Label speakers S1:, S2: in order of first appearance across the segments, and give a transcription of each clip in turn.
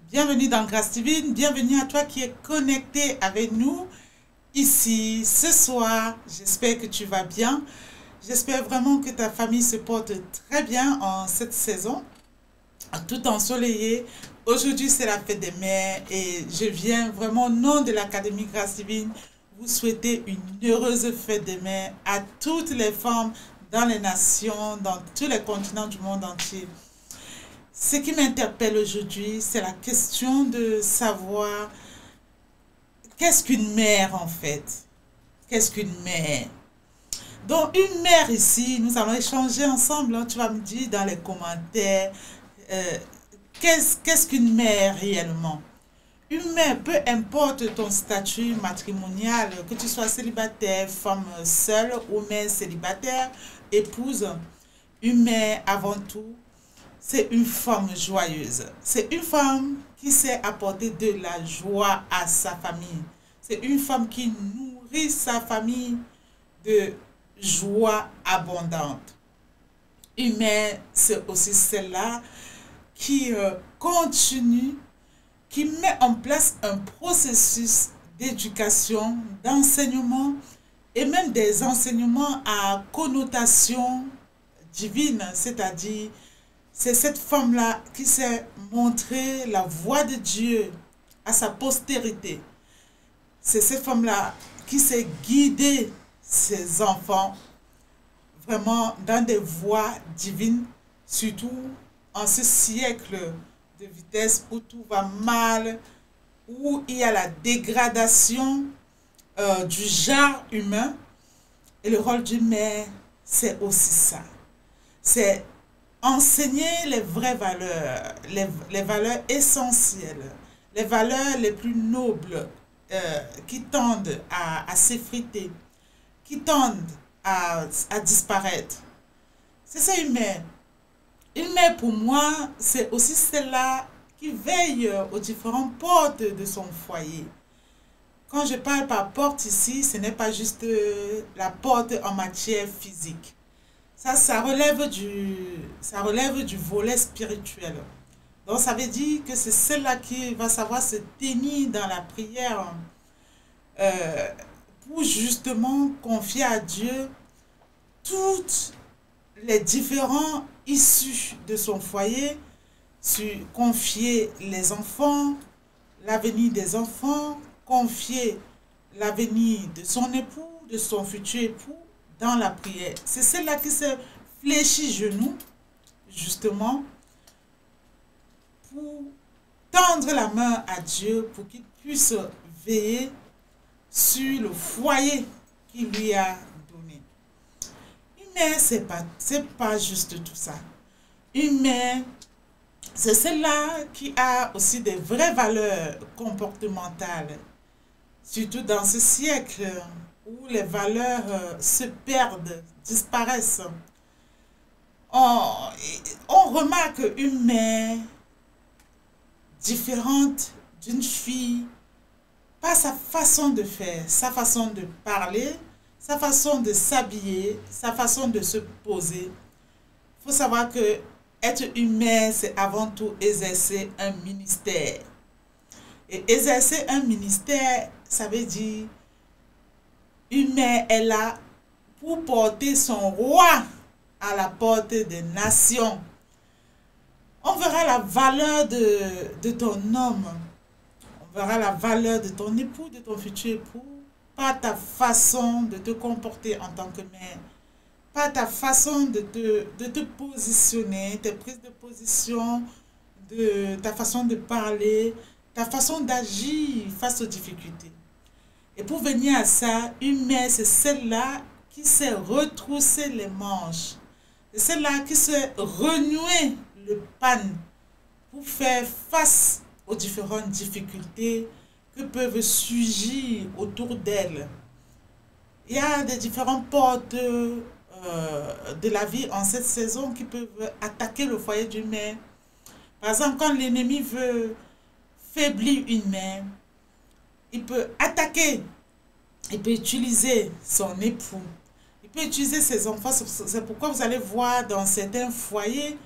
S1: Bienvenue dans Grâce Divine, bienvenue à toi qui es connecté avec nous ici ce soir. J'espère que tu vas bien. J'espère vraiment que ta famille se porte très bien en cette saison, tout ensoleillé. Aujourd'hui, c'est la fête des mères et je viens vraiment au nom de l'Académie Grâce Divine vous souhaiter une heureuse fête des mères à toutes les femmes dans les nations, dans tous les continents du monde entier. Ce qui m'interpelle aujourd'hui, c'est la question de savoir qu'est-ce qu'une mère en fait. Qu'est-ce qu'une mère? Donc une mère ici, nous allons échanger ensemble, hein. Tu vas me dire dans les commentaires euh, qu'est-ce qu'une mère réellement. Une mère, peu importe ton statut matrimonial, que tu sois célibataire, femme seule ou mère célibataire, épouse, une mère avant tout, c'est une femme joyeuse. C'est une femme qui sait apporter de la joie à sa famille. C'est une femme qui nourrit sa famille de joie abondante. Une mère, c'est aussi celle-là qui continue, qui met en place un processus d'éducation, d'enseignement et même des enseignements à connotation divine, c'est-à-dire c'est cette femme-là qui sait montrer la voie de Dieu à sa postérité. C'est cette femme-là qui sait guider ses enfants vraiment dans des voies divines, surtout en ce siècle de vitesse où tout va mal, où il y a la dégradation du genre humain. Et le rôle d'une mère, c'est aussi ça. C'est enseigner les vraies valeurs, les valeurs essentielles, les valeurs les plus nobles qui tendent à s'effriter, qui tendent à disparaître. C'est ça une mère. Une mère pour moi, c'est aussi celle-là qui veille aux différentes portes de son foyer. Quand je parle par porte ici, ce n'est pas juste la porte en matière physique. Ça relève du volet spirituel. Donc ça veut dire que c'est celle-là qui va savoir se tenir dans la prière euh, pour justement confier à Dieu toutes les différents issues de son foyer, sur confier les enfants, l'avenir des enfants, confier l'avenir de son époux, de son futur époux, dans la prière. C'est celle-là qui se fléchit genoux, justement, pour tendre la main à Dieu, pour qu'il puisse veiller sur le foyer qu'il lui a donné. Une mère, c'est pas juste tout ça. Une mère, c'est celle-là qui a aussi des vraies valeurs comportementales, surtout dans ce siècle où les valeurs se perdent, disparaissent. On, on remarque une mère différente d'une fille par sa façon de faire, sa façon de parler, sa façon de s'habiller, sa façon de se poser. Il faut savoir que être une mère, c'est avant tout exercer un ministère. Et exercer un ministère, ça veut dire une mère est là pour porter son roi à la porte des nations. On verra la valeur de ton homme. On verra la valeur de ton époux, de ton futur époux, par ta façon de te comporter en tant que mère, par ta façon de te positionner, tes prises de position, ta façon de parler, ta façon d'agir face aux difficultés. Et pour venir à ça, une mère, c'est celle-là qui sait retrousser les manches. C'est celle-là qui sait renouer le pan pour faire face aux différentes difficultés que peuvent surgir autour d'elle. Il y a des différentes portes de la vie en cette saison qui peuvent attaquer le foyer d'une mère. Par exemple, quand l'ennemi veut faiblir une mère, il peut attaquer, il peut utiliser son époux, il peut utiliser ses enfants. C'est pourquoi vous allez voir dans certains foyers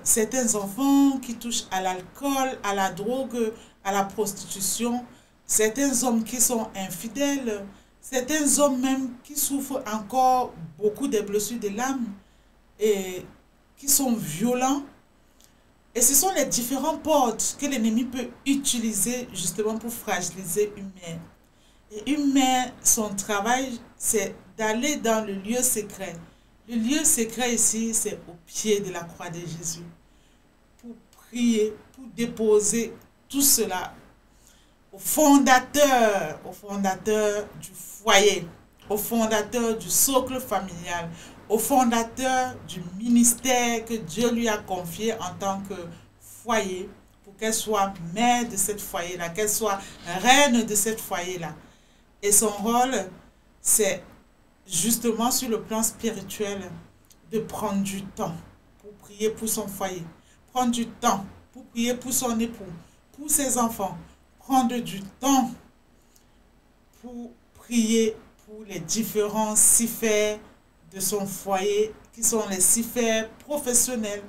S1: certains enfants qui touchent à l'alcool, à la drogue, à la prostitution, certains hommes qui sont infidèles, certains hommes même qui souffrent encore beaucoup des blessures de l'âme et qui sont violents. Et ce sont les différentes portes que l'ennemi peut utiliser justement pour fragiliser une mère. Et une mère, son travail, c'est d'aller dans le lieu secret. Le lieu secret ici, c'est au pied de la croix de Jésus. Pour prier, pour déposer tout cela au fondateur du foyer, au fondateur du socle familial, au fondateur du ministère que Dieu lui a confié en tant que foyer, pour qu'elle soit mère de cette foyer-là, qu'elle soit reine de cette foyer-là. Et son rôle, c'est justement sur le plan spirituel de prendre du temps pour prier pour son foyer, prendre du temps pour prier pour son époux, pour ses enfants, prendre du temps pour prier pour les différents sphères de son foyer, qui sont les sphères professionnelles,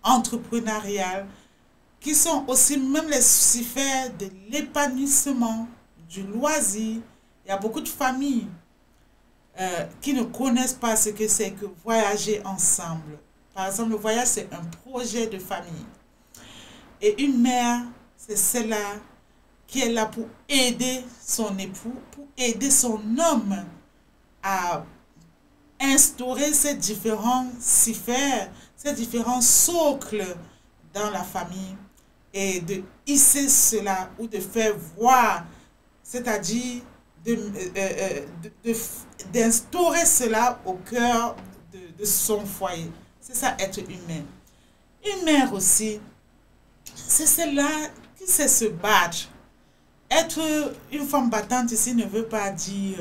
S1: entrepreneuriales, qui sont aussi même les sphères de l'épanouissement, du loisir. Il y a beaucoup de familles qui ne connaissent pas ce que c'est que voyager ensemble. Par exemple, le voyage, c'est un projet de famille. Et une mère, c'est celle-là qui est là pour aider son époux, pour aider son homme à instaurer ces différents sphères, ces différents socles dans la famille et de hisser cela ou de faire voir, c'est-à-dire d'instaurer cela au cœur de son foyer. C'est ça, être humain. Une mère aussi, c'est celle-là qui sait se battre. Être une femme battante ici ne veut pas dire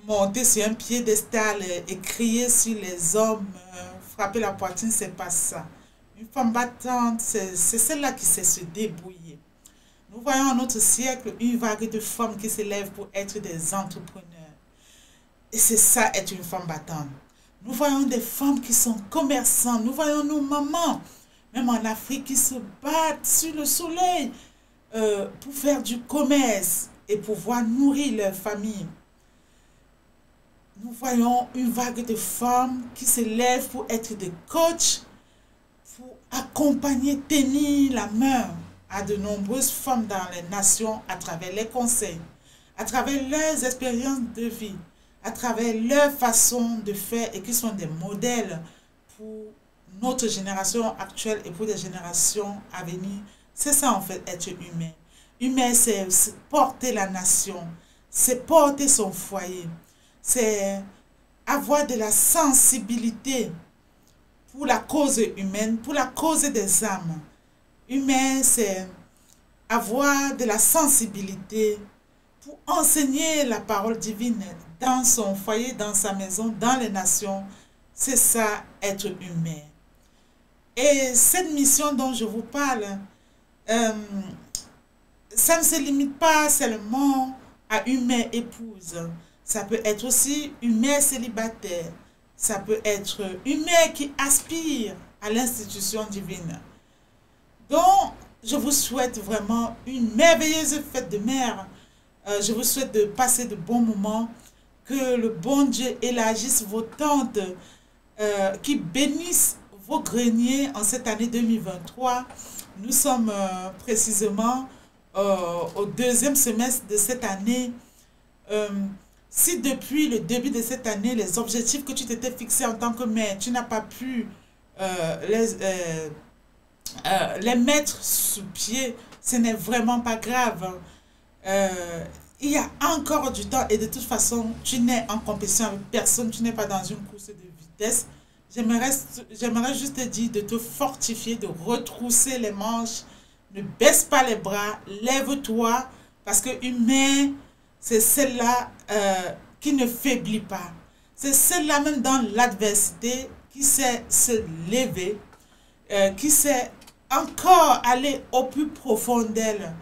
S1: monter sur un piédestal et crier sur les hommes, frapper la poitrine, c'est pas ça. Une femme battante, c'est celle-là qui sait se débrouiller. Nous voyons en notre siècle une vague de femmes qui s'élèvent pour être des entrepreneurs. Et c'est ça, être une femme battante. Nous voyons des femmes qui sont commerçantes. Nous voyons nos mamans, même en Afrique, qui se battent sur le soleil pour faire du commerce et pouvoir nourrir leur famille. Nous voyons une vague de femmes qui se lèvent pour être des coachs, pour accompagner, tenir la main à de nombreuses femmes dans les nations à travers les conseils, à travers leurs expériences de vie, à travers leur façon de faire et qui sont des modèles pour notre génération actuelle et pour les générations à venir. C'est ça en fait, être humain. Humain, c'est porter la nation, c'est porter son foyer, c'est avoir de la sensibilité pour la cause humaine, pour la cause des âmes. Humain, c'est avoir de la sensibilité pour enseigner la parole divine dans son foyer, dans sa maison, dans les nations. C'est ça, être humain. Et cette mission dont je vous parle, ça ne se limite pas seulement à une mère épouse. Ça peut être aussi une mère célibataire. Ça peut être une mère qui aspire à l'institution divine. Donc, je vous souhaite vraiment une merveilleuse fête de mère. Je vous souhaite de passer de bons moments. Que le bon Dieu élargisse vos tentes, qui bénisse vos greniers en cette année 2023. Nous sommes précisément au deuxième semestre de cette année. Si depuis le début de cette année, les objectifs que tu t'étais fixés en tant que mère, tu n'as pas pu les mettre sous pied, ce n'est vraiment pas grave. Il y a encore du temps et de toute façon, tu n'es en compétition avec personne, tu n'es pas dans une course de vitesse. J'aimerais juste te dire de te fortifier, de retrousser les manches, ne baisse pas les bras, lève-toi, parce qu'une mère, c'est celle-là qui ne faiblit pas. C'est celle-là même dans l'adversité qui sait se lever, qui sait encore aller au plus profond d'elle,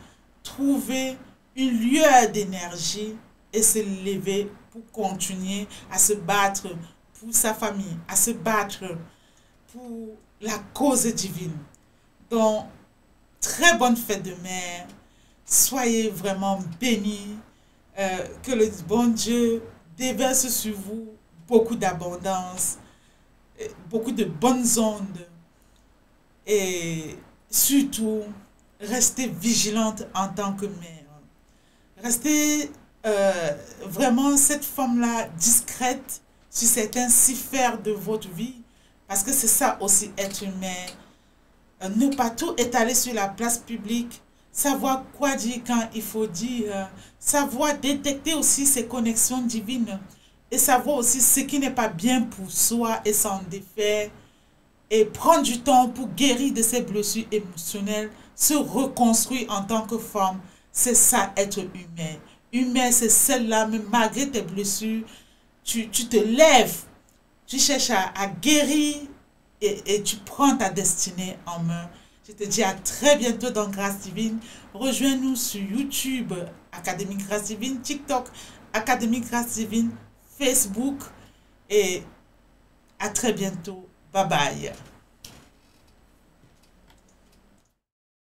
S1: trouver une lueur d'énergie et se lever pour continuer à se battre pour sa famille, à se battre pour la cause divine. Donc, très bonne fête de mère. Soyez vraiment bénis. Que le bon Dieu déverse sur vous beaucoup d'abondance, beaucoup de bonnes ondes. Et surtout, restez vigilante en tant que mère. Restez vraiment cette femme-là discrète sur certains sphères de votre vie. Parce que c'est ça aussi être une mère. Ne pas tout étaler sur la place publique. Savoir quoi dire quand il faut dire. Savoir détecter aussi ses connexions divines. Et savoir aussi ce qui n'est pas bien pour soi et s'en défaire. Et prendre du temps pour guérir de ses blessures émotionnelles. Se reconstruire en tant que femme. C'est ça être humain. Humain, c'est celle-là, mais malgré tes blessures, tu te lèves. Tu cherches à guérir et tu prends ta destinée en main. Je te dis à très bientôt dans Grâce Divine. Rejoins-nous sur YouTube, Académie Grâce Divine, TikTok, Académie Grâce Divine, Facebook. Et à très bientôt. Bye bye.